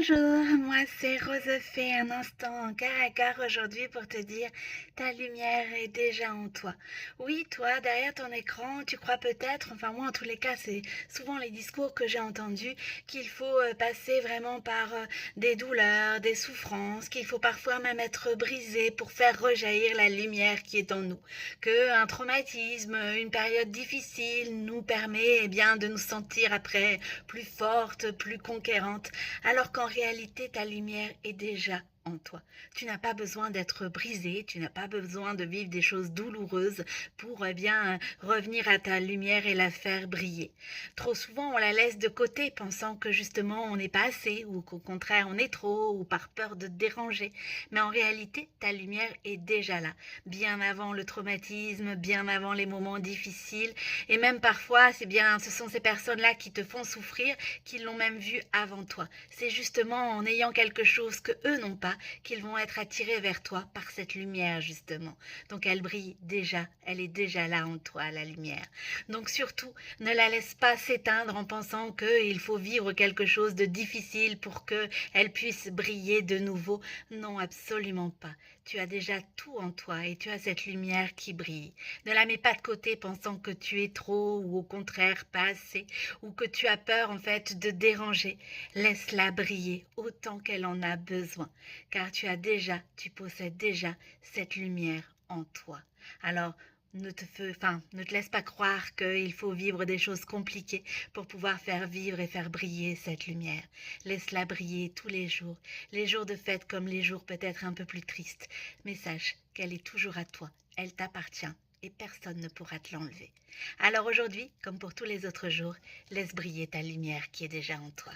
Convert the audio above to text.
Bonjour, moi c'est Rose fait un instant en cœur à cœur aujourd'hui pour te dire ta lumière est déjà en toi. Oui, toi, derrière ton écran, tu crois peut-être, enfin moi en tous les cas c'est souvent les discours que j'ai entendus, qu'il faut passer vraiment par des douleurs, des souffrances, qu'il faut parfois même être brisé pour faire rejaillir la lumière qui est en nous, que un traumatisme, une période difficile nous permet bien de nous sentir après plus forte, plus conquérante, alors qu'en réalité ta lumière est déjà en toi. Tu n'as pas besoin d'être brisé, tu n'as pas besoin de vivre des choses douloureuses pour bien revenir à ta lumière et la faire briller. Trop souvent on la laisse de côté pensant que justement on n'est pas assez ou qu'au contraire on est trop ou par peur de te déranger. Mais en réalité ta lumière est déjà là, bien avant le traumatisme, bien avant les moments difficiles et même parfois ce sont ces personnes-là qui te font souffrir qui l'ont même vu avant toi. C'est justement en ayant quelque chose que eux n'ont pas qu'ils vont être attirés vers toi par cette lumière justement. Donc elle brille déjà, elle est déjà là en toi, la lumière. Donc surtout, ne la laisse pas s'éteindre en pensant qu'il faut vivre quelque chose de difficile pour qu'elle puisse briller de nouveau. Non, absolument pas. Tu as déjà tout en toi et tu as cette lumière qui brille. Ne la mets pas de côté pensant que tu es trop ou au contraire pas assez ou que tu as peur en fait de déranger. Laisse-la briller autant qu'elle en a besoin, car tu possèdes déjà cette lumière en toi. Alors, ne te laisse pas croire qu'il faut vivre des choses compliquées pour pouvoir faire vivre et faire briller cette lumière. Laisse-la briller tous les jours de fête comme les jours peut-être un peu plus tristes, mais sache qu'elle est toujours à toi, elle t'appartient et personne ne pourra te l'enlever. Alors aujourd'hui, comme pour tous les autres jours, laisse briller ta lumière qui est déjà en toi.